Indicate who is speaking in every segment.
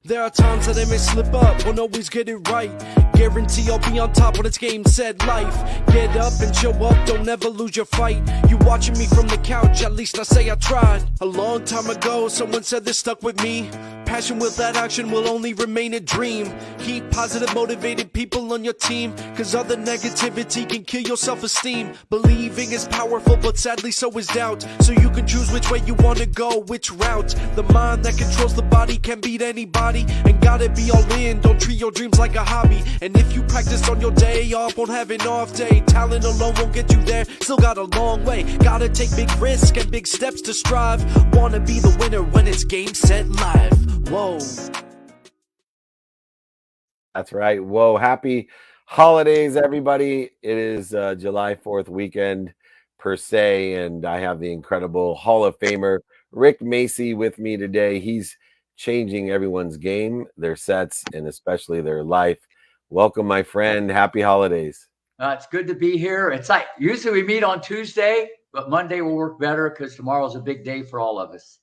Speaker 1: There are times that I may slip up, won't always get it right. Guarantee I'll be on top when it's game, set, life. Get up and show up, don't ever lose your fight. You watching me from the couch, at least I say I tried. A long time ago, someone said this stuck with me. Passion without action will only remain a dream. Keep positive, motivated people on your team, cause other negativity can kill your self-esteem. Believing is powerful, but sadly so is doubt. So you can choose which way you wanna go, which route. The mind that controls the body can beat anybody, and gotta be all in, don't treat your dreams like a hobby. And if you practice on your day off, won't have an off day. Talent alone won't get you there, still got a long way. Gotta take big risks and big steps to strive. Wanna be the winner when it's game, set, live. Whoa.
Speaker 2: That's right. Whoa. Happy holidays, everybody. It is July 4th weekend per se, and I have the incredible Hall of Famer Rick Macci with me today. He's changing everyone's game, their sets, and especially their life. Welcome, my friend. Happy holidays.
Speaker 3: It's good to be here. It's like usually we meet on Tuesday, but Monday will work better because tomorrow's a big day for all of us.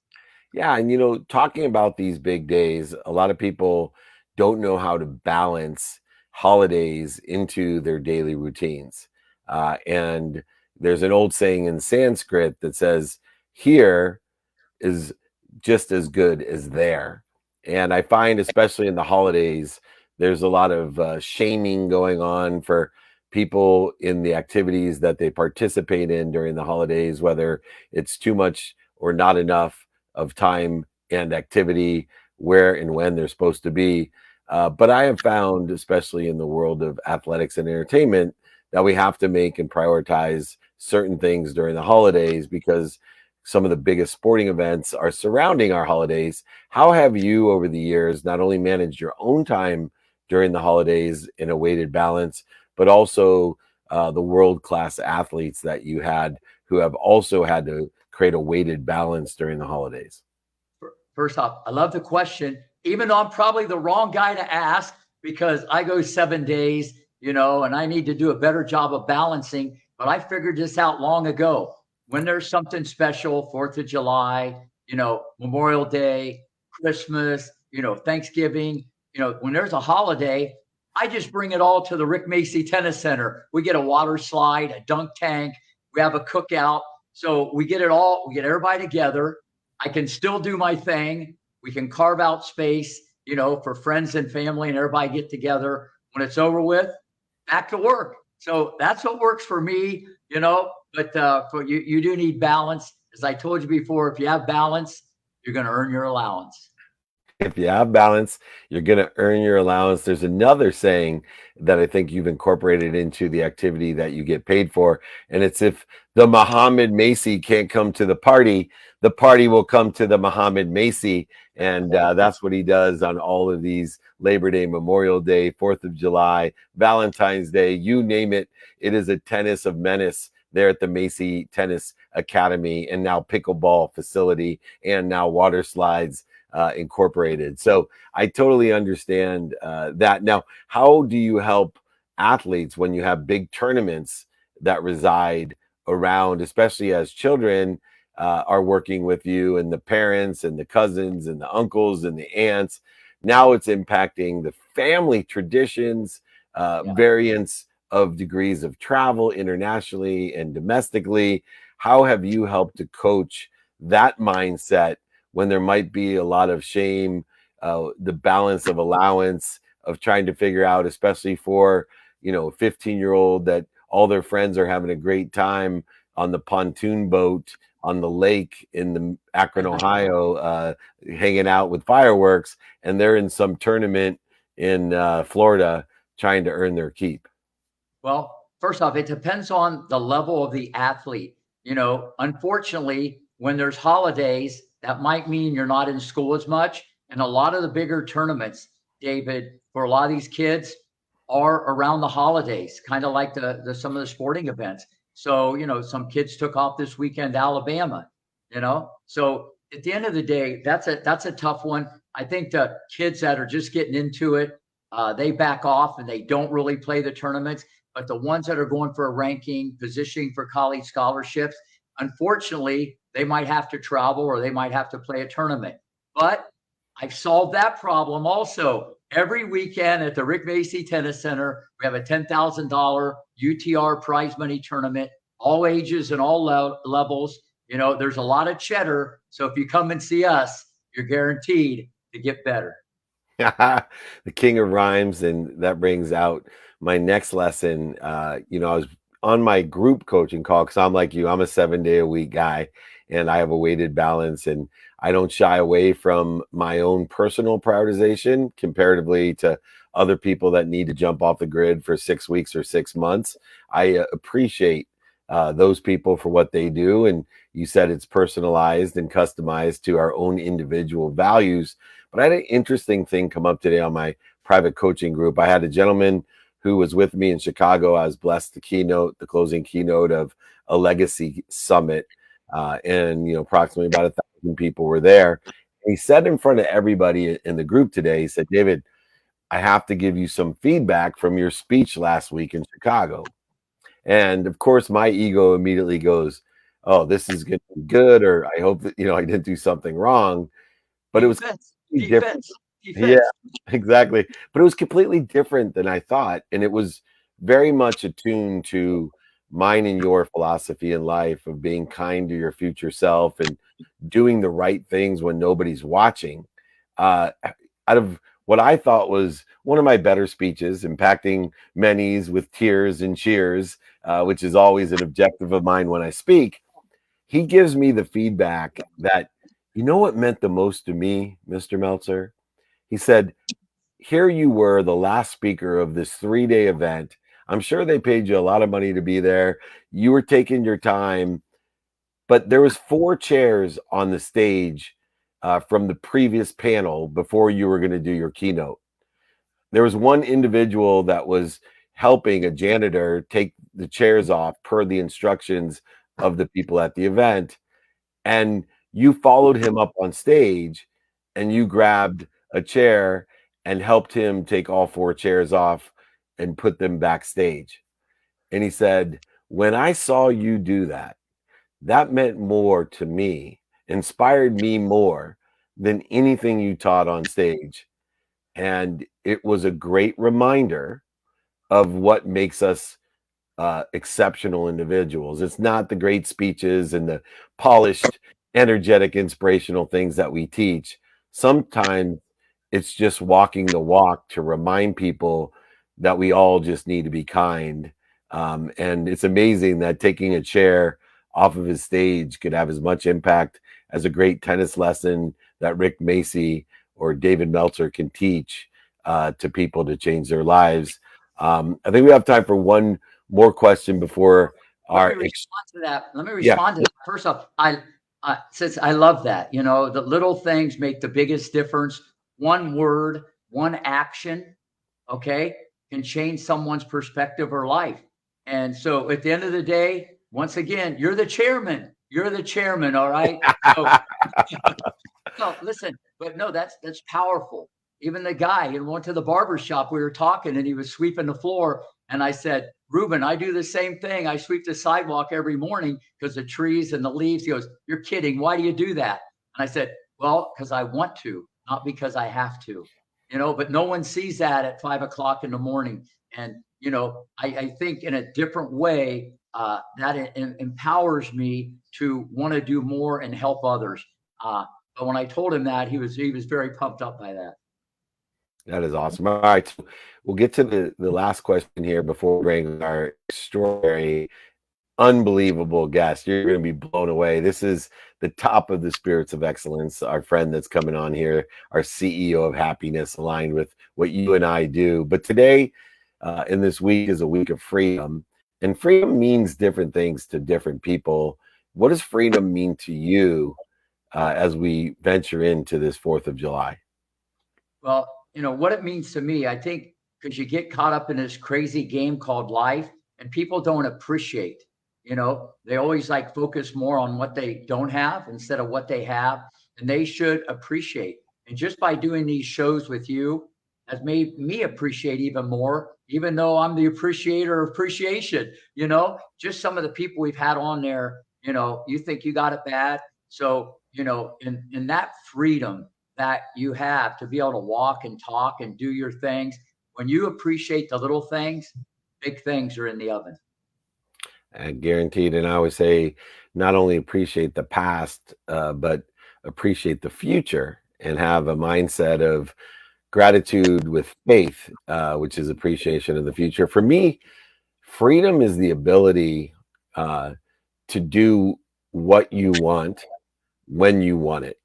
Speaker 2: Yeah, and talking about these big days, a lot of people don't know how to balance holidays into their daily routines. And there's an old saying in Sanskrit that says, here is just as good as there. And I find, especially in the holidays, there's a lot of shaming going on for people in the activities that they participate in during the holidays, whether it's too much or not enough of time and activity, where and when they're supposed to be. But I have found, especially in the world of athletics and entertainment, that we have to make and prioritize certain things during the holidays because some of the biggest sporting events are surrounding our holidays. How have you, over the years, not only managed your own time during the holidays in a weighted balance, but also the world-class athletes that you had who have also had to create a weighted balance during the holidays?
Speaker 3: First off, I love the question, even though I'm probably the wrong guy to ask because I go 7 days, and I need to do a better job of balancing. But I figured this out long ago. When there's something special, 4th of July, Memorial Day, Christmas, Thanksgiving, when there's a holiday, I just bring it all to the Rick Macci Tennis Center. We get a water slide, a dunk tank, we have a cookout. So we get everybody together. I can still do my thing. We can carve out space, for friends and family and everybody get together. When it's over with, back to work. So that's what works for me, but for you do need balance. As I told you before, if you have balance, you're going to earn your allowance.
Speaker 2: If you have balance, you're going to earn your allowance. There's another saying that I think you've incorporated into the activity that you get paid for. And it's, if the Muhammad Macci can't come to the party will come to the Muhammad Macci. And that's what he does on all of these Labor Day, Memorial Day, 4th of July, Valentine's Day, you name it. It is a tennis of menace there at the Macci Tennis Academy, and now pickleball facility, and now water slides incorporated. So I totally understand that. Now, how do you help athletes when you have big tournaments that reside around, especially as children are working with you, and the parents and the cousins and the uncles and the aunts? Now it's impacting the family traditions, variants of degrees of travel internationally and domestically. How have you helped to coach that mindset when there might be a lot of shame, the balance of allowance of trying to figure out, especially for, a 15-year-old, that all their friends are having a great time on the pontoon boat on the lake in the Akron, Ohio, hanging out with fireworks, and they're in some tournament in Florida trying to earn their keep?
Speaker 3: Well, first off, it depends on the level of the athlete. Unfortunately, when there's holidays, that might mean you're not in school as much. And a lot of the bigger tournaments, David, for a lot of these kids are around the holidays, kind of like some of the sporting events. So, some kids took off this weekend, Alabama, So at the end of the day, that's a tough one. I think the kids that are just getting into it, they back off and they don't really play the tournaments. But the ones that are going for a ranking, positioning for college scholarships, unfortunately, they might have to travel or they might have to play a tournament. But I've solved that problem also. Every weekend at the Rick Macy Tennis Center, we have a $10,000 UTR prize money tournament, all ages and all levels. You know, there's a lot of cheddar. So if you come and see us, you're guaranteed to get better.
Speaker 2: The king of rhymes, and that brings out my next lesson. I was on my group coaching call because I'm like you, I'm a 7 day a week guy, and I have a weighted balance, and I don't shy away from my own personal prioritization comparatively to other people that need to jump off the grid for 6 weeks or 6 months. I appreciate those people for what they do, and you said it's personalized and customized to our own individual values. But I had an interesting thing come up today on my private coaching group. I had a gentleman who was with me in Chicago. I was blessed the closing keynote of a legacy summit. And approximately about 1,000 people were there. And he said in front of everybody in the group today, he said, "David, I have to give you some feedback from your speech last week in Chicago." And of course, my ego immediately goes, "Oh, this is going to be good," or "I hope that, I didn't do something wrong." But it was
Speaker 3: Defense,
Speaker 2: completely different.
Speaker 3: defense,
Speaker 2: Yeah,
Speaker 3: defense.
Speaker 2: exactly. But it was completely different than I thought. And it was very much attuned to mine and your philosophy in life of being kind to your future self and doing the right things when nobody's watching. Uh, Out of what I thought was one of my better speeches, impacting many's with tears and cheers, which is always an objective of mine when I speak, he gives me the feedback that, what meant the most to me, Mr. Meltzer? He said, "Here you were, the last speaker of this 3 day event. I'm sure they paid you a lot of money to be there. You were taking your time, but there was 4 chairs on the stage from the previous panel before you were going to do your keynote. There was one individual that was helping a janitor take the chairs off per the instructions of the people at the event, and you followed him up on stage and you grabbed a chair and helped him take all 4 chairs off and put them backstage." And he said, "When I saw you do that, that meant more to me, inspired me more than anything you taught on stage. And it was a great reminder of what makes us exceptional individuals. It's not the great speeches and the polished, energetic, inspirational things that we teach. Sometimes it's just walking the walk to remind people that we all just need to be kind. And it's amazing that taking a chair off of his stage could have as much impact as a great tennis lesson that Rick Macy or David Meltzer can teach to people to change their lives. I think we have time for one more question before
Speaker 3: Let me
Speaker 2: our
Speaker 3: respond to that. Let me
Speaker 2: yeah.
Speaker 3: respond to that. First off, since I love that, the little things make the biggest difference. One word, one action, okay, can change someone's perspective or life. And so at the end of the day, once again, you're the chairman. You're the chairman, all right? So no, listen, but no, that's powerful. Even the guy, went to the barber shop. We were talking, and he was sweeping the floor, and I said, "Ruben, I do the same thing. I sweep the sidewalk every morning because the trees and the leaves." He goes, "You're kidding. Why do you do that?" And I said, "Well, because I want to, not because I have to." But no one sees that at 5 o'clock in the morning. And I think in a different way that empowers me to want to do more and help others. But when I told him that, he was very pumped up by that.
Speaker 2: That is awesome. All right, so we'll get to the last question here before we bring our extraordinary, unbelievable guest. You're going to be blown away. This is the top of the spirits of excellence, our friend that's coming on here, our CEO of happiness, aligned with what you and I do. But today, in this week, is a week of freedom, and freedom means different things to different people. What does freedom mean to you as we venture into this 4th of July?
Speaker 3: Well, what it means to me, I think, because you get caught up in this crazy game called life, and people don't appreciate. They always like focus more on what they don't have instead of what they have, and they should appreciate. And just by doing these shows with you has made me appreciate even more, even though I'm the appreciator of appreciation. Just some of the people we've had on there, you think you got it bad. So, in that freedom, that you have to be able to walk and talk and do your things. When you appreciate the little things, big things are in the oven.
Speaker 2: Guaranteed. And I always say, not only appreciate the past, but appreciate the future and have a mindset of gratitude with faith, which is appreciation of the future. For me, freedom is the ability to do what you want when you want it.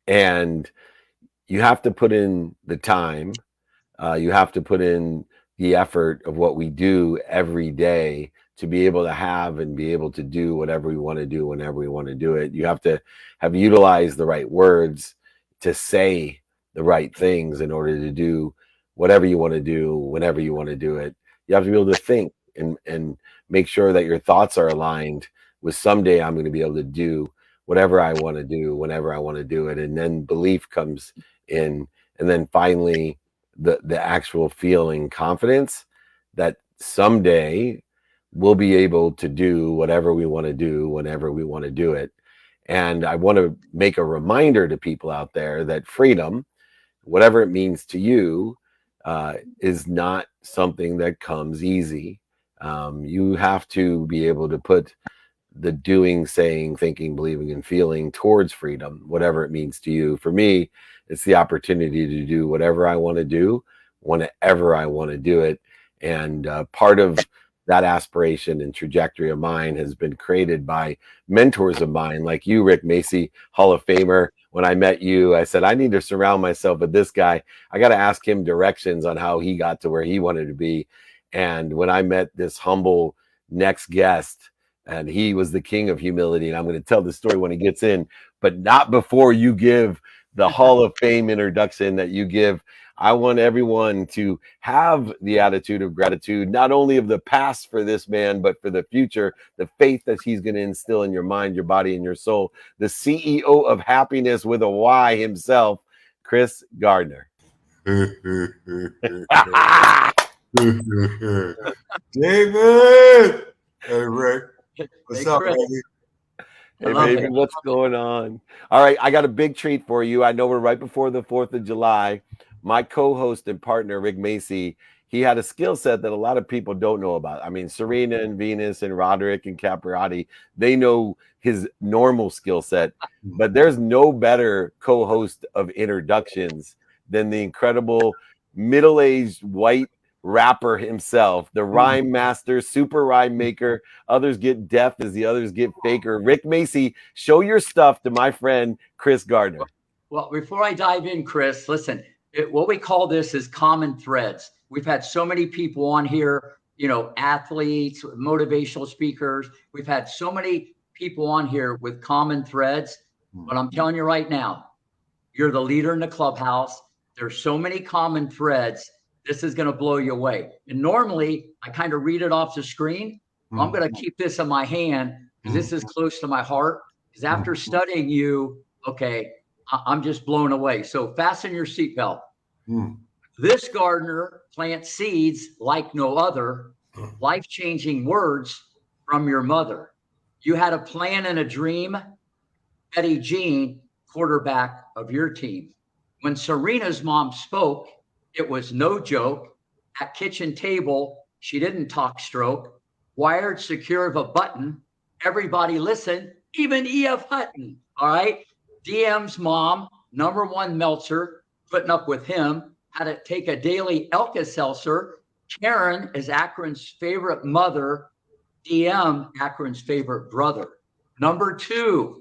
Speaker 2: And you have to put in the time, you have to put in the effort of what we do every day to be able to have and be able to do whatever we want to do whenever we want to do it. You have to have utilized the right words to say the right things in order to do whatever you want to do whenever you want to do it. You have to be able to think and make sure that your thoughts are aligned with someday I'm going to be able to do whatever I want to do whenever I want to do it. And then belief comes in. And then finally, the actual feeling confidence that someday we'll be able to do whatever we want to do whenever we want to do it. And I want to make a reminder to people out there that freedom, whatever it means to you, is not something that comes easy. You have to be able to put the doing, saying, thinking, believing, and feeling towards freedom, whatever it means to you. For me, it's the opportunity to do whatever I want to do, whenever I want to do it. And part of that aspiration and trajectory of mine has been created by mentors of mine, like you, Rick Macci, Hall of Famer. When I met you, I said, I need to surround myself with this guy. I got to ask him directions on how he got to where he wanted to be. And when I met this humble next guest, and he was the king of humility, and I'm going to tell the story when he gets in, but not before you give the Hall of Fame introduction that you give. I want everyone to have the attitude of gratitude, not only of the past for this man, but for the future, the faith that he's going to instill in your mind, your body, and your soul. The CEO of happiness with a Y himself, Chris Gardner.
Speaker 4: David! Hey, Rick. What's up,
Speaker 3: Chris.
Speaker 4: baby?
Speaker 2: Hey, baby, what's going on? All right, I got a big treat for you. I know we're right before the 4th of July. My co-host and partner, Rick Macci, he had a skill set that a lot of people don't know about. I mean, Serena and Venus and Roderick and Capriati, they know his normal skill set, but there's no better co-host of introductions than the incredible middle-aged white rapper himself, the rhyme master, super rhyme maker. Others get deaf as the others get faker. Rick Macci, show your stuff to my friend Chris Gardner.
Speaker 3: Well, before I dive in, Chris, listen, what we call this is common threads. We've had so many people on here, athletes, motivational speakers. We've had so many people on here with common threads. But I'm telling you right now, you're the leader in the clubhouse. There's so many common threads. This is going to blow you away. And normally I kind of read it off the screen. I'm going to keep this in my hand because this is close to my heart. Because after studying you, okay, I'm just blown away. So fasten your seatbelt. This Gardner plants seeds like no other, life-changing words from your mother. You had a plan and a dream. Betty Jean, quarterback of your team. When Serena's mom spoke, it was no joke. At kitchen table, she didn't talk stroke. Wired secure of a button. Everybody listen, even E.F. Hutton. All right. DM's mom, #1 Meltzer, putting up with him, had to take a daily Alka-Seltzer. Karen is Akron's favorite mother. DM, Akron's favorite brother. #2,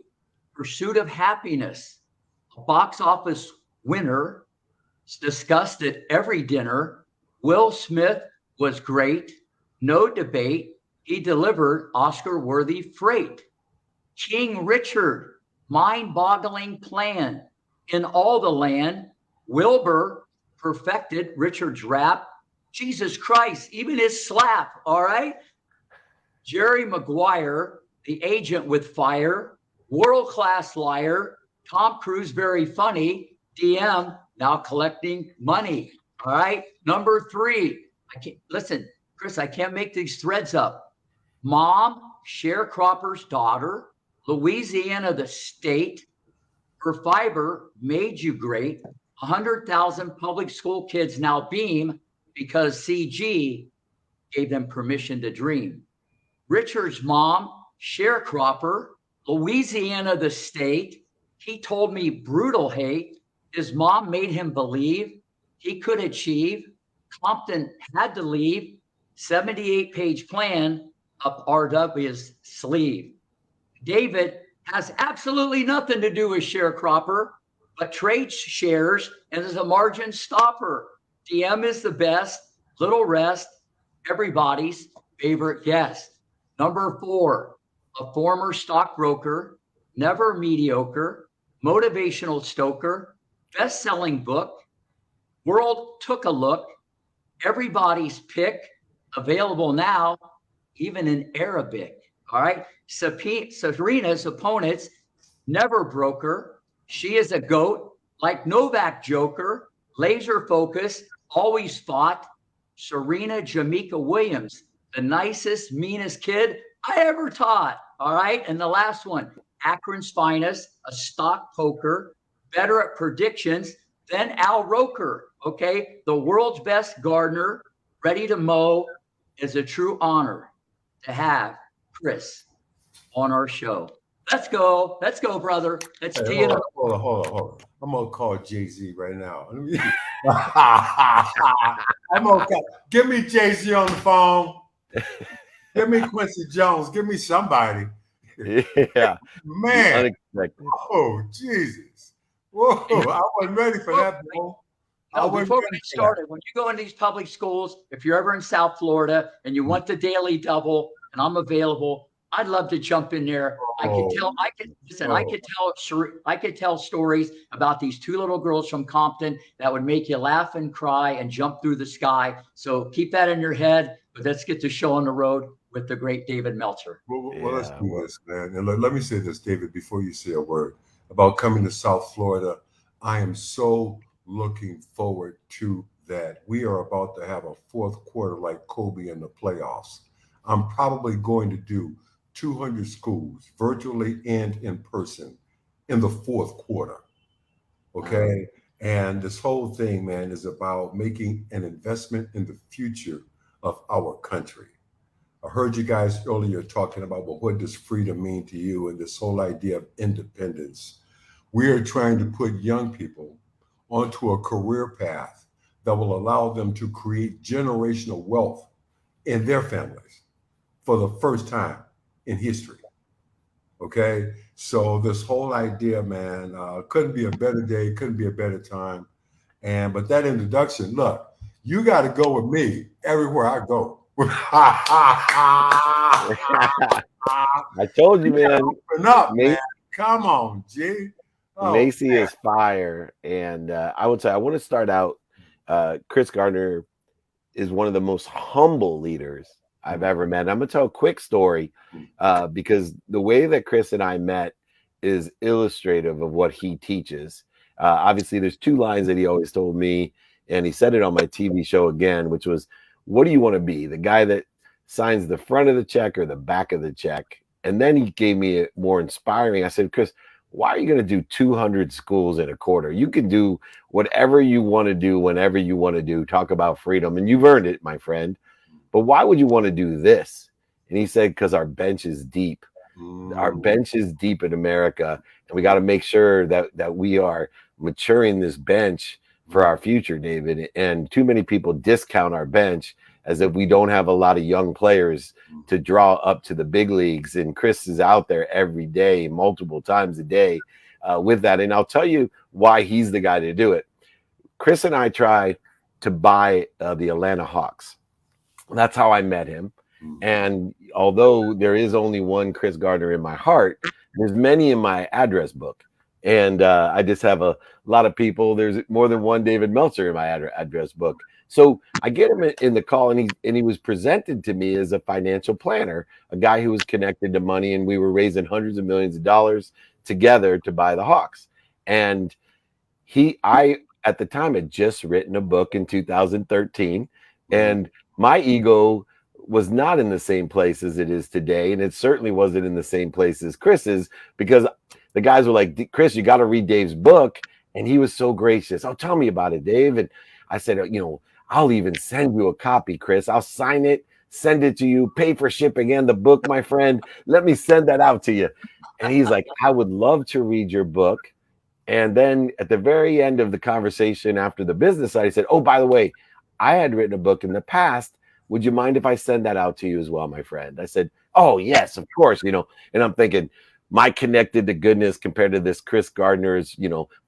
Speaker 3: Pursuit of Happiness, a box office winner. It's discussed at every dinner. Will Smith was great. No debate. He delivered Oscar-worthy freight. King Richard, mind-boggling plan. In all the land, Wilbur perfected Richard's rap. Jesus Christ, even his slap, all right? Jerry Maguire, the agent with fire. World-class liar. Tom Cruise, very funny. DM, now collecting money. All right. #3. Listen, Chris, I can't make these threads up. Mom, sharecropper's daughter, Louisiana, the state, Her fiber made you great. 100,000 public school kids now beam because CG gave them permission to dream. Richard's mom, sharecropper, Louisiana the state. He told me brutal hate. His mom made him believe he could achieve. Compton had to leave. 78-page plan up RW's sleeve. David has absolutely nothing to do with sharecropper, but trades shares and is a margin stopper. DM is the best, little rest, everybody's favorite guest. Number 4, a former stockbroker, never mediocre, motivational stoker, best-selling book, world took a look, everybody's pick, available now, even in Arabic. All right. Serena's opponents never broke her. She is a GOAT, like Novak Joker, laser focus, always fought. Serena Jamaica Williams, the nicest, meanest kid I ever taught. All right. And the last one, Akron's finest, a stock poker, better at predictions than Al Roker. Okay. The world's best Gardner, ready to mow, is a true honor to have Chris on our show. Let's go, brother. Let's tee it up.
Speaker 4: Hold on. I'm gonna call Jay-Z right now. I'm gonna give me Jay-Z on the phone. Give me Quincy Jones. Give me somebody.
Speaker 2: Yeah,
Speaker 4: man.
Speaker 2: Unexpected.
Speaker 4: Oh Jesus! Whoa! I wasn't ready for that, bro.
Speaker 3: Now, before we get started, when you go in these public schools, if you're ever in South Florida and you want the daily double, and I'm available, I'd love to jump in there. I could tell stories about these 2 little girls from Compton that would make you laugh and cry and jump through the sky. So keep that in your head. But let's get the show on the road with the great David Meltzer.
Speaker 4: Well, let's do this, man. And let me say this, David, before you say a word about coming to South Florida. I am so looking forward to that. We are about to have a fourth quarter like Kobe in the playoffs. I'm probably going to do 200 schools, virtually and in person, in the fourth quarter. Okay. And this whole thing, man, is about making an investment in the future of our country. I heard you guys earlier talking about, well, what does freedom mean to you, and this whole idea of independence. We are trying to put young people onto a career path that will allow them to create generational wealth in their families for the first time in history. Okay. So this whole idea, man, couldn't be a better day, couldn't be a better time. But that introduction, look, you got to go with me everywhere I go.
Speaker 2: I told you, man.
Speaker 4: Open up, man. Come on, G. Oh,
Speaker 2: Macy
Speaker 4: man.
Speaker 2: is fire. And I would say, I want to start out. Chris Gardner is one of the most humble leaders I've ever met. And I'm going to tell a quick story because the way that Chris and I met is illustrative of what he teaches. Obviously, there's 2 lines that he always told me, and he said it on my TV show again, which was, what do you want to be? The guy that signs the front of the check or the back of the check? And then he gave me a more inspiring. I said, Chris, why are you going to do 200 schools in a quarter? You can do whatever you want to do whenever you want to do. Talk about freedom. And you've earned it, my friend. But why would you want to do this? And he said, because our bench is deep. Our bench is deep in America. And we got to make sure that we are maturing this bench for our future, David. And too many people discount our bench as if we don't have a lot of young players to draw up to the big leagues. And Chris is out there every day, multiple times a day with that. And I'll tell you why he's the guy to do it. Chris and I tried to buy the Atlanta Hawks. That's how I met him. And although there is only one Chris Gardner in my heart, there's many in my address book. And I just have a lot of people. There's more than one David Meltzer in my address book. So I get him in the call, and he was presented to me as a financial planner, a guy who was connected to money, and we were raising hundreds of millions of dollars together to buy the Hawks. And I at the time had just written a book in 2013, and my ego was not in the same place as it is today, and it certainly wasn't in the same place as Chris's, because the guys were like, Chris, you got to read Dave's book. And he was so gracious. Oh, tell me about it, Dave. And I said, I'll even send you a copy, Chris. I'll sign it, send it to you, pay for shipping and the book, my friend. Let me send that out to you. And he's like, I would love to read your book. And then at the very end of the conversation after the business side, he said, oh, by the way, I had written a book in the past. Would you mind if I send that out to you as well, my friend? I said, oh, yes, of course. And I'm thinking, my connected to goodness compared to this Chris Gardner's,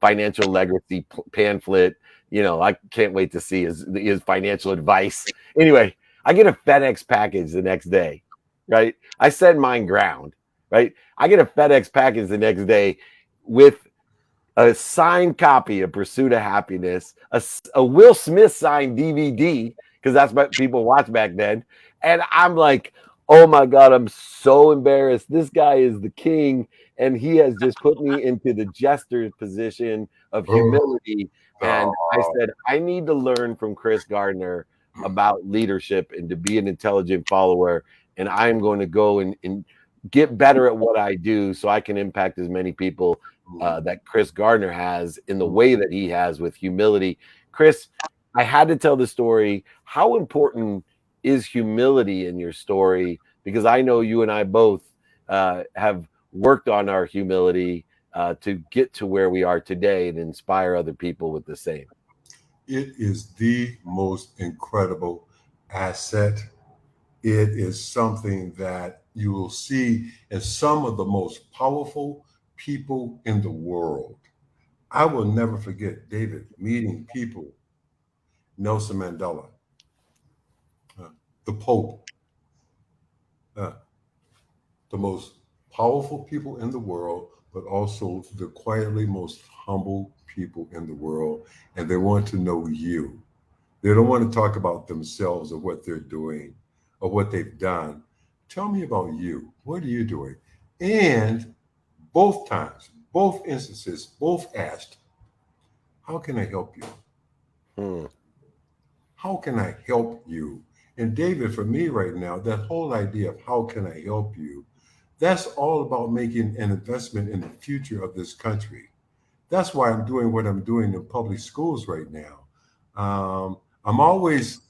Speaker 2: financial legacy pamphlet. I can't wait to see his financial advice. Anyway, I get a FedEx package the next day, right? I send mine ground, right? I get a FedEx package the next day with a signed copy of Pursuit of Happiness, a Will Smith signed DVD, because that's what people watched back then. And I'm like, oh my God, I'm so embarrassed. This guy is the king, and he has just put me into the jester's position of humility. And I said, I need to learn from Chris Gardner about leadership and to be an intelligent follower. And I'm going to go and get better at what I do so I can impact as many people that Chris Gardner has in the way that he has with humility. Chris, I had to tell the story. How important is humility in your story? Because I know you and I both have worked on our humility to get to where we are today and inspire other people with the same.
Speaker 4: It is the most incredible asset. It is something that you will see in some of the most powerful people in the world. I will never forget, David, meeting people, Nelson Mandela, the Pope, the most powerful people in the world, but also the quietly most humble people in the world. And they want to know you. They don't want to talk about themselves or what they're doing or what they've done. Tell me about you. What are you doing? And both times, both instances, both asked, how can I help you? How can I help you? And David, for me right now, that whole idea of how can I help you, that's all about making an investment in the future of this country. That's why I'm doing what I'm doing in public schools right now. I'm always,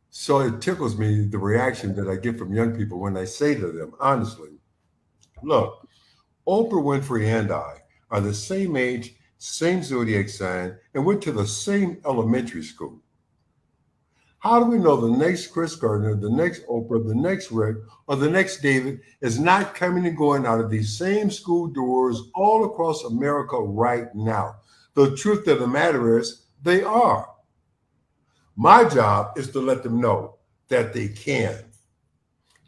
Speaker 4: so it tickles me, the reaction that I get from young people when I say to them, honestly, look, Oprah Winfrey and I are the same age, same zodiac sign, and went to the same elementary school. How do we know the next Chris Gardner, the next Oprah, the next Rick, or the next David is not coming and going out of these same school doors all across America right now? The truth of the matter is they are. My job is to let them know that they can.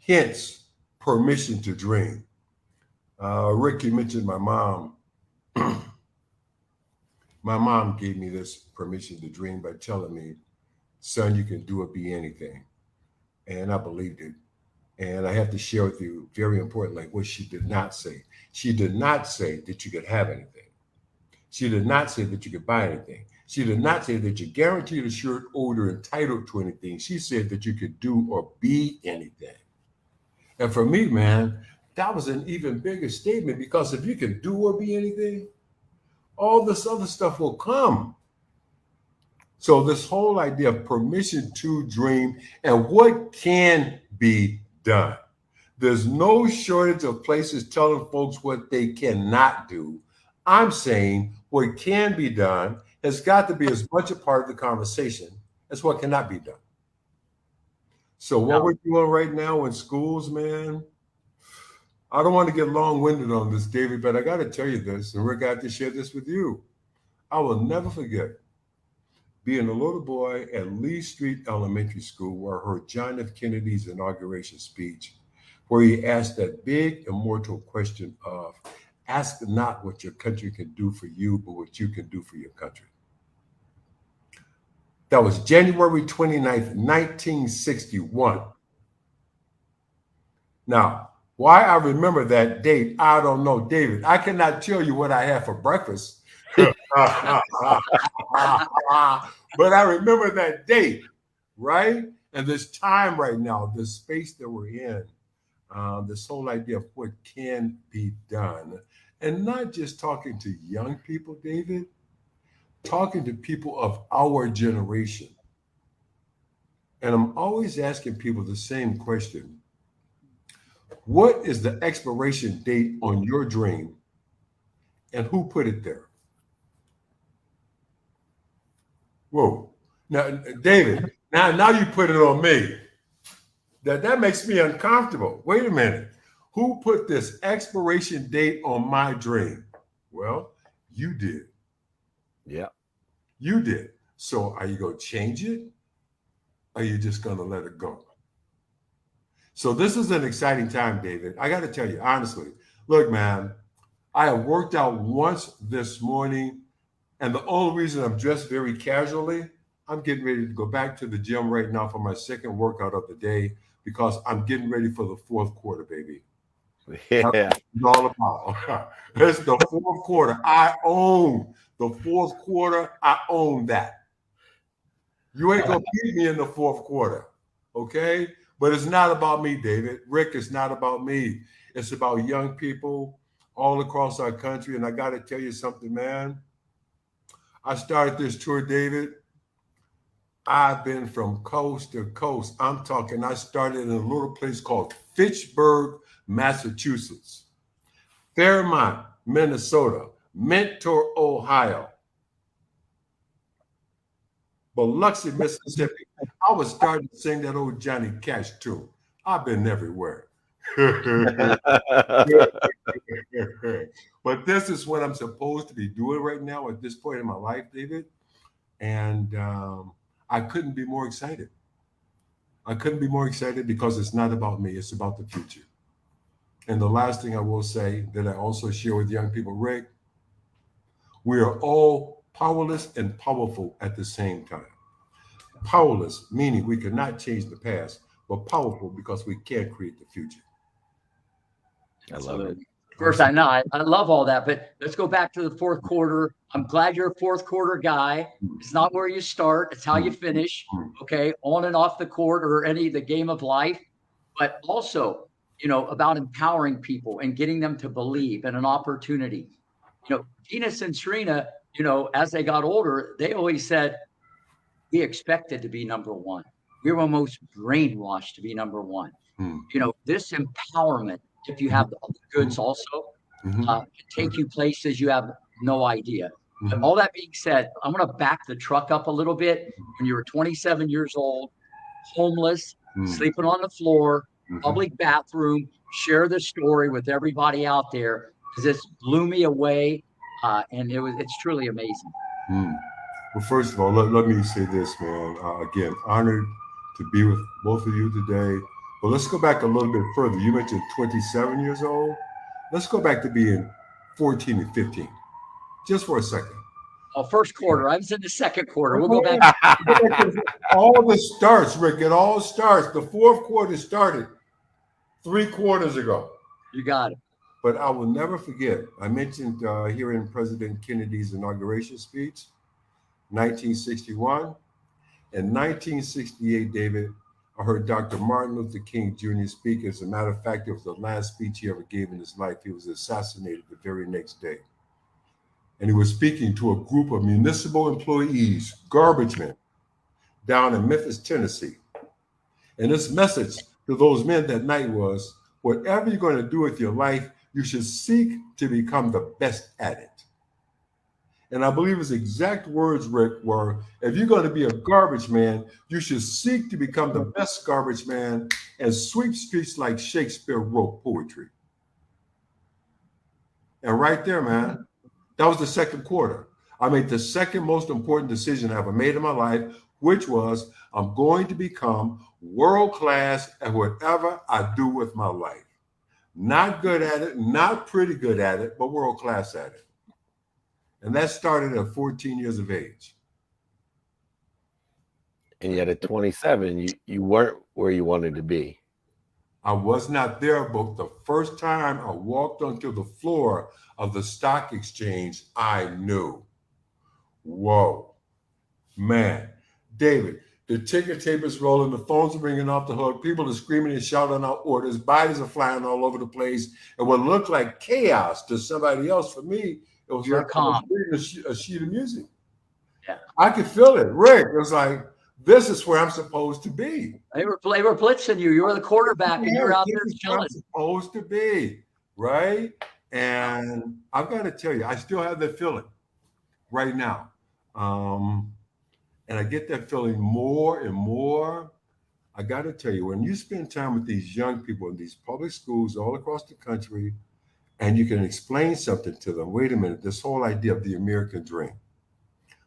Speaker 4: Hence, permission to dream. Rick, you mentioned my mom. My mom gave me this permission to dream by telling me, son, you can do or be anything. And I believed it. And I have to share with you, very importantly, what she did not say. She did not say that you could have anything. She did not say that you could buy anything. She did not say that you're guaranteed, assured, owed, or entitled to anything. She said that you could do or be anything. And for me, man, that was an even bigger statement, because if you can do or be anything, all this other stuff will come. So this whole idea of permission to dream and what can be done. There's no shortage of places telling folks what they cannot do. I'm saying what can be done has got to be as much a part of the conversation as what cannot be done. So what we're doing right now in schools, man, I don't want to get long-winded on this, David, but I got to tell you this, and Rick, I have to share this with you. I will never forget being a little boy at Lee Street Elementary School, where I heard John F. Kennedy's inauguration speech, where he asked that big immortal question of, ask not what your country can do for you, but what you can do for your country. That was January 29th, 1961. Now, why I remember that date, I don't know, David. I cannot tell you what I had for breakfast. But I remember that date, right? And this time right now, this space that we're in, this whole idea of what can be done. And not just talking to young people, David, talking to people of our generation. And I'm always asking people the same question. What is the expiration date on your dream and who put it there? Whoa. Now, David, now you put it on me. That makes me uncomfortable. Wait a minute. Who put this expiration date on my dream? Well, you did.
Speaker 2: Yeah.
Speaker 4: You did. So are you going to change it? Or are you just going to let it go? So this is an exciting time, David. I got to tell you, honestly, look, man, I have worked out once this morning, and the only reason I'm dressed very casually, I'm getting ready to go back to the gym right now for my second workout of the day because I'm getting ready for the fourth quarter, baby.
Speaker 2: Yeah.
Speaker 4: That's what it's all about. It's the fourth quarter. I own the fourth quarter. I own that. You ain't going to beat me in the fourth quarter, okay? But it's not about me, David. Rick, it's not about me. It's about young people all across our country. And I got to tell you something, man. I started this tour, David. I've been from coast to coast. I'm talking, I started in a little place called Fitchburg, Massachusetts, Fairmont, Minnesota, Mentor, Ohio, Biloxi, Mississippi. I was starting to sing that old Johnny Cash tune. I've been everywhere. But this is what I'm supposed to be doing right now at this point in my life, David. And I couldn't be more excited. I couldn't be more excited because it's not about me. It's about the future. And the last thing I will say that I also share with young people, Rick, we are all powerless and powerful at the same time. Powerless, meaning we cannot change the past, but powerful because we can create the future.
Speaker 2: I love it.
Speaker 3: First, I know I love all that, but let's go back to the fourth quarter. I'm glad you're a fourth quarter guy. It's not where you start; it's how you finish. Okay, on and off the court or the game of life, but also, about empowering people and getting them to believe in an opportunity. Venus and Serena, as they got older, they always said we expected to be number one. We were almost brainwashed to be number one. This empowerment, if you have the goods also, can take you places you have no idea. But all that being said, I'm going to back the truck up a little bit. When you were 27 years old, homeless, sleeping on the floor, public bathroom, share the story with everybody out there because this blew me away, and it's truly amazing.
Speaker 4: Well, first of all, let me say this, man. Again, honored to be with both of you today. But let's go back a little bit further. You mentioned 27 years old. Let's go back to being 14 and 15, just for a second.
Speaker 3: Oh, first quarter. I was in the second quarter. We'll go back.
Speaker 4: All this starts, Rick. It all starts. The fourth quarter started 3 quarters ago.
Speaker 3: You got it.
Speaker 4: But I will never forget, I mentioned hearing President Kennedy's inauguration speech, 1961. In 1968, David, I heard Dr. Martin Luther King Jr. speak. As a matter of fact, it was the last speech he ever gave in his life. He was assassinated the very next day. And he was speaking to a group of municipal employees, garbage men, down in Memphis, Tennessee. And his message to those men that night was, whatever you're going to do with your life, you should seek to become the best at it. And I believe his exact words, Rick, were, if you're going to be a garbage man, you should seek to become the best garbage man and sweep streets like Shakespeare wrote poetry. And right there, man, that was the second quarter. I made the second most important decision I ever made in my life, which was I'm going to become world-class at whatever I do with my life. Not good at it, not pretty good at it, but world-class at it. And that started at 14 years of age.
Speaker 2: And yet at 27, you weren't where you wanted to be.
Speaker 4: I was not there, but the first time I walked onto the floor of the stock exchange, I knew. Whoa, man. David, The ticket tape is rolling. The phones are ringing off the hook. People are screaming and shouting out orders. Bodies are flying all over the place. And what looked like chaos to somebody else, for me, it was
Speaker 3: You're
Speaker 4: like I was
Speaker 3: calm.
Speaker 4: reading a sheet of music.
Speaker 3: Yeah.
Speaker 4: I could feel it. Rick, it was like, this is where I'm supposed to be.
Speaker 3: They were blitzing you. You were the quarterback, and you're out there
Speaker 4: This is where
Speaker 3: chilling.
Speaker 4: I'm supposed to be, right? And I've got to tell you, I still have that feeling right now. And I get that feeling more and more. I got to tell you, when you spend time with these young people in these public schools all across the country, and you can explain something to them, wait a minute, this whole idea of the American dream.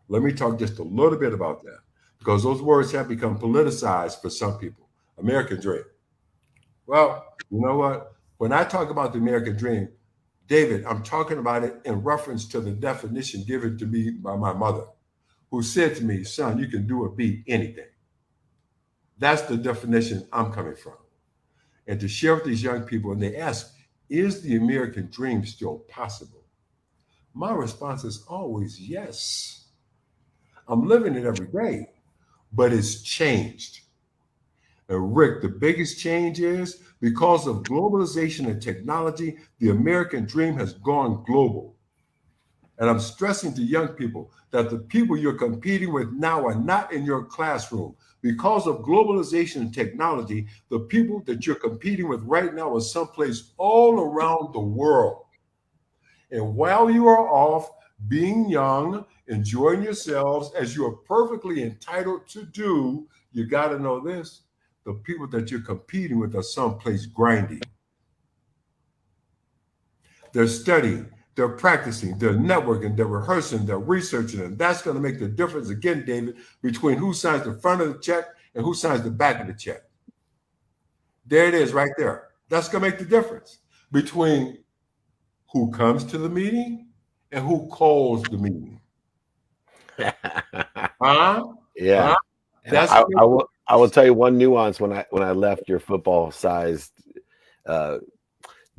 Speaker 4: Let me talk just a little bit about that, because those words have become politicized for some people. American dream. Well, you know what? When I talk about the American dream, David, I'm talking about it in reference to the definition given to me by my mother, who said to me, son, you can do or be anything. That's the definition I'm coming from. And to share with these young people, and they ask, is the American dream still possible? My response is always yes. I'm living it every day, but it's changed. And Rick, the biggest change is because of globalization and technology, the American dream has gone global. And I'm stressing to young people that the people you're competing with now are not in your classroom. Because of globalization and technology, the people that you're competing with right now are someplace all around the world. And while you are off being young, enjoying yourselves as you are perfectly entitled to do, you got to know this. The people that you're competing with are someplace grinding. They're studying, they're practicing, they're networking, they're rehearsing, they're researching, and that's going to make the difference again, David, between who signs the front of the check and who signs the back of the check. There it is right there. That's going to make the difference between who comes to the meeting and who calls the meeting. Huh?
Speaker 2: Yeah.
Speaker 4: Huh?
Speaker 2: That's I will tell you one nuance when I left your football sized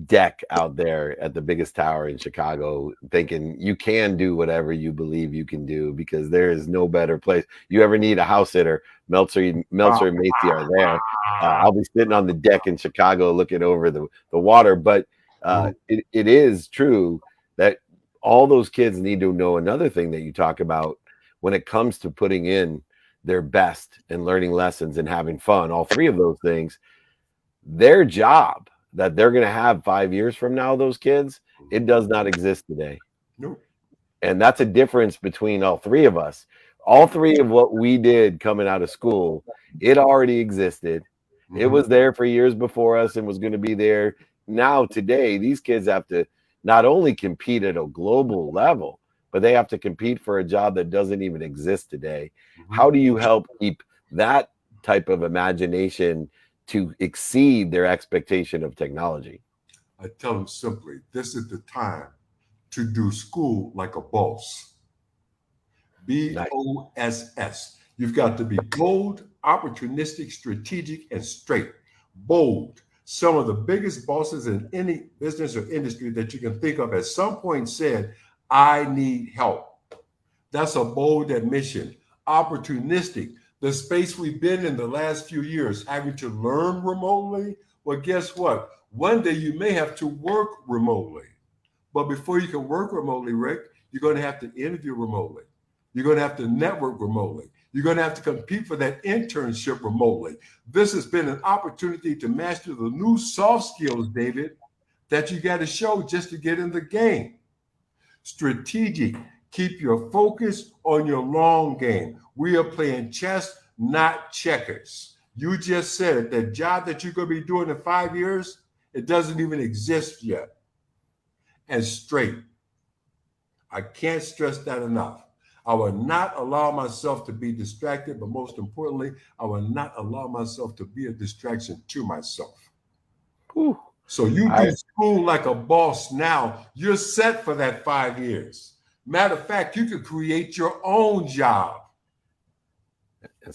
Speaker 2: deck out there at the biggest tower in Chicago, thinking you can do whatever you believe you can do, because there is no better place. You ever need a house sitter, Meltzer and Macci are there. I'll be sitting on the deck in Chicago looking over the water. But it is true that all those kids need to know another thing that you talk about when it comes to putting in their best and learning lessons and having fun. All three of those things, their job that they're going to have 5 years from now, those kids, it does not exist today.
Speaker 4: Nope.
Speaker 2: And that's a difference between all three of us. All three of what we did coming out of school, it already existed. Mm-hmm. It was there for years before us and was going to be there. Now, today, these kids have to not only compete at a global level, but they have to compete for a job that doesn't even exist today. Mm-hmm. How do you help keep that type of imagination to exceed their expectation of technology?
Speaker 4: I tell them simply, this is the time to do school like a boss. BOSS. You've got to be bold, opportunistic, strategic, and straight. Bold. Some of the biggest bosses in any business or industry that you can think of at some point said, I need help. That's a bold admission. Opportunistic. The space we've been in the last few years, having to learn remotely, well, guess what? One day you may have to work remotely. But before you can work remotely, Rick, you're going to have to interview remotely. You're going to have to network remotely. You're going to have to compete for that internship remotely. This has been an opportunity to master the new soft skills, David, that you got to show just to get in the game. Strategic. Keep your focus on your long game. We are playing chess, not checkers. You just said it. That job that you're going to be doing in 5 years, it doesn't even exist yet. And straight. I can't stress that enough. I will not allow myself to be distracted, but most importantly, I will not allow myself to be a distraction to myself.
Speaker 2: Whew.
Speaker 4: So you do school like a boss now. You're set for that 5 years. Matter of fact, you could create your own job.
Speaker 2: And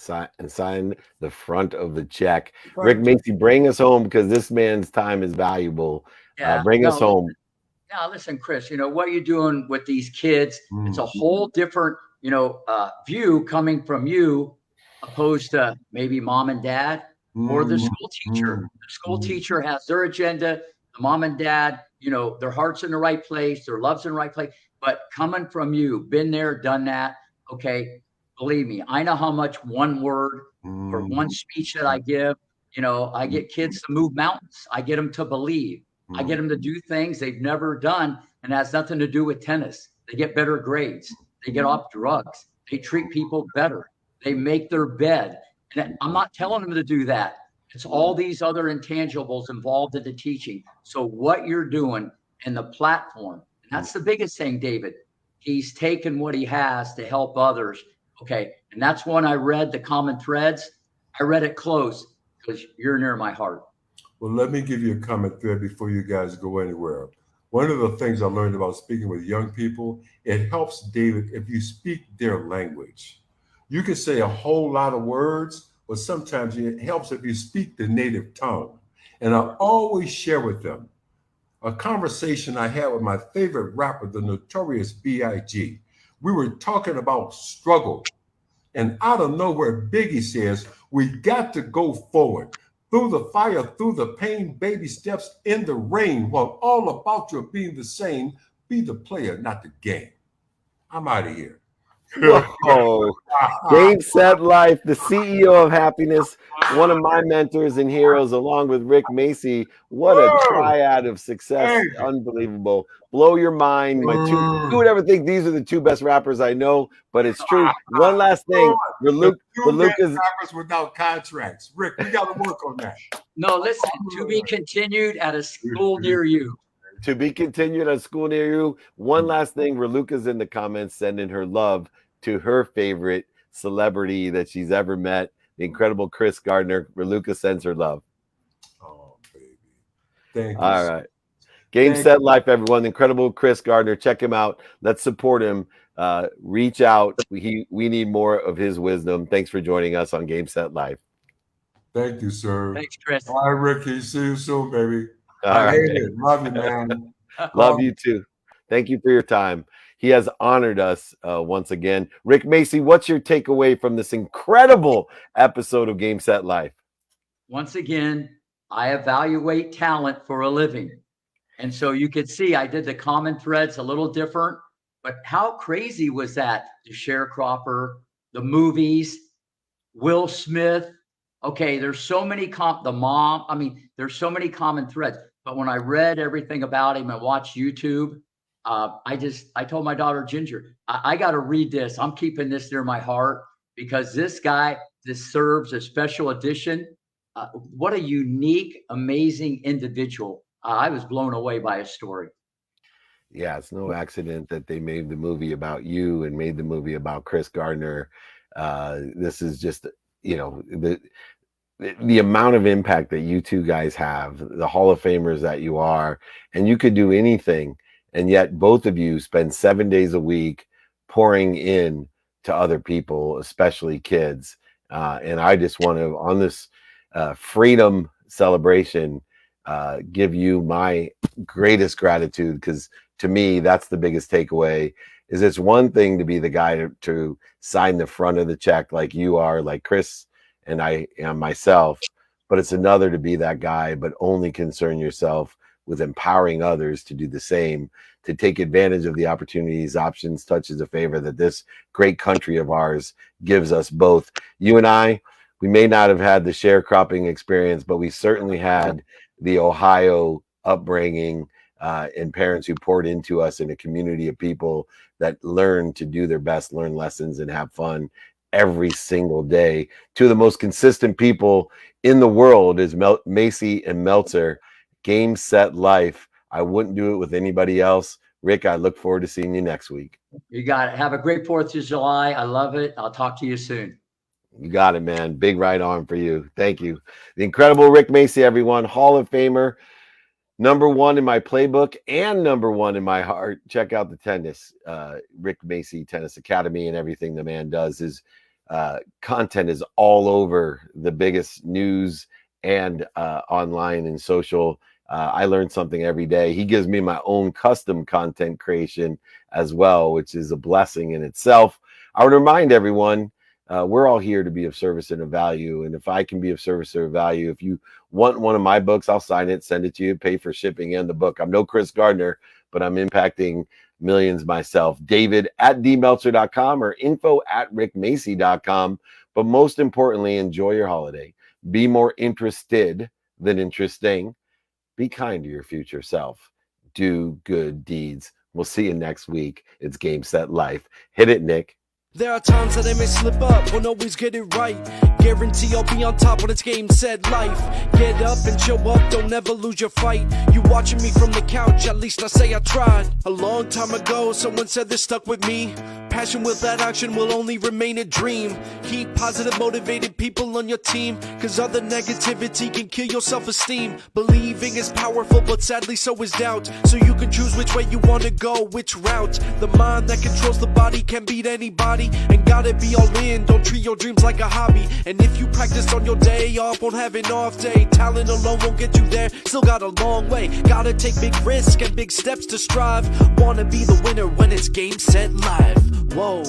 Speaker 2: sign the front of the check. Rick Macci, bring us home, because this man's time is valuable.
Speaker 3: Yeah,
Speaker 2: bring us home.
Speaker 3: Now, listen, Chris, what you're doing with these kids, it's a whole different, view coming from you opposed to maybe mom and dad or the
Speaker 4: Mm,
Speaker 3: school teacher.
Speaker 4: mm,
Speaker 3: The school
Speaker 4: mm.
Speaker 3: teacher has their agenda. The mom and dad, their heart's in the right place, their love's in the right place. But coming from you, been there, done that. Okay, believe me, I know how much one word or one speech that I give. I get kids to move mountains. I get them to believe. I get them to do things they've never done, and it has nothing to do with tennis. They get better grades. They get off drugs. They treat people better. They make their bed. And I'm not telling them to do that. It's all these other intangibles involved in the teaching. So what you're doing and the platform, and that's the biggest thing, David. He's taken what he has to help others. Okay. And that's when I read the common threads. I read it close because you're near my heart.
Speaker 4: Well, let me give you a comment thread before you guys go anywhere. One of the things I learned about speaking with young people, it helps, David, if you speak their language. You can say a whole lot of words, but sometimes it helps if you speak the native tongue. And I always share with them a conversation I had with my favorite rapper, the Notorious B.I.G. We were talking about struggle. And out of nowhere, Biggie says, we got to go forward. Through the fire, through the pain, baby steps in the rain. While all about you being the same, be the player, not the game. I'm out of here.
Speaker 2: Whoa. Game Set Life, the CEO of happiness, one of my mentors and heroes, along with Rick Macci. What a triad of success.
Speaker 4: Hey.
Speaker 2: Unbelievable. Blow your mind. Who would ever think these are the two best rappers I know? But it's true. One last thing.
Speaker 4: The two best rappers without contracts. Rick, we got to work on that.
Speaker 3: No, listen, to be continued at a school near you.
Speaker 2: To be continued at a school near you. One last thing. Raluca's in the comments sending her love to her favorite celebrity that she's ever met, the incredible Chris Gardner. Raluca sends her love.
Speaker 4: Oh, baby. Thank you.
Speaker 2: All right. Game Set Life, everyone. The incredible Chris Gardner. Check him out. Let's support him. Reach out. We need more of his wisdom. Thanks for joining us on Game Set Life.
Speaker 4: Thank you, sir.
Speaker 3: Thanks, Chris.
Speaker 4: All right, Ricky. See you soon, baby.
Speaker 2: All right.
Speaker 4: Hate it. Love you, man.
Speaker 2: Love you too. Thank you for your time. He has honored us once again. Rick Macci, what's your takeaway from this incredible episode of Game Set Life?
Speaker 3: Once again, I evaluate talent for a living. And so you could see I did the common threads a little different, but how crazy was that? The sharecropper, the movies, Will Smith. Okay, there's so many the mom. I mean, there's so many common threads. But when I read everything about him and watched YouTube, I told my daughter Ginger, I got to read this. I'm keeping this near my heart because this guy deserves a special edition. What a unique, amazing individual. I was blown away by his story.
Speaker 2: Yeah, it's no accident that they made the movie about you and made the movie about Chris Gardner. This is just, the amount of impact that you two guys have, the Hall of Famers that you are, and you could do anything. And yet both of you spend 7 days a week pouring in to other people, especially kids. And I just want to, on this freedom celebration, give you my greatest gratitude, because to me, that's the biggest takeaway. Is it's one thing to be the guy to sign the front of the check like you are, like Chris and I am myself, but it's another to be that guy, but only concern yourself with empowering others to do the same, to take advantage of the opportunities, options, touches of favor that this great country of ours gives us both. You and I, we may not have had the sharecropping experience, but we certainly had the Ohio upbringing and parents who poured into us in a community of people that learn to do their best, learn lessons, and have fun every single day. Two of the most consistent people in the world is Macci and Meltzer. Game Set Life. I wouldn't do it with anybody else. Rick, I look forward to seeing you next week.
Speaker 3: You got it. Have a great 4th of July. I love it. I'll talk to you soon.
Speaker 2: You got it, man. Big right arm for you. Thank you. The incredible Rick Macci, everyone. Hall of Famer. #1 in my playbook and #1 in my heart. Check out the tennis, Rick Macci Tennis Academy, and everything the man does. His content is all over the biggest news and online and social. I learn something every day. He gives me my own custom content creation as well, which is a blessing in itself. I would remind everyone, we're all here to be of service and of value. And if I can be of service or of value, if you want one of my books, I'll sign it, send it to you, pay for shipping and the book. I'm no Chris Gardner, but I'm impacting millions myself. David at dmeltzer.com or info@rickmacy.com. But most importantly, enjoy your holiday. Be more interested than interesting. Be kind to your future self. Do good deeds. We'll see you next week. It's Game Set Life. Hit it, Nick.
Speaker 1: There are times that I may slip up, won't always get it right. Guarantee I'll be on top when it's game, set, life. Get up and show up, don't ever lose your fight. You watching me from the couch, at least I say I tried. A long time ago, someone said this stuck with me. Passion without action will only remain a dream. Keep positive, motivated people on your team, cause other negativity can kill your self-esteem. Believing is powerful, but sadly so is doubt. So you can choose which way you wanna go, which route. The mind that controls the body can beat anybody, and gotta be all in, don't treat your dreams like a hobby. And if you practice on your day off, won't have an off day. Talent alone won't get you there, still got a long way. Gotta take big risks and big steps to strive. Wanna be the winner when it's game, set, live. Whoa.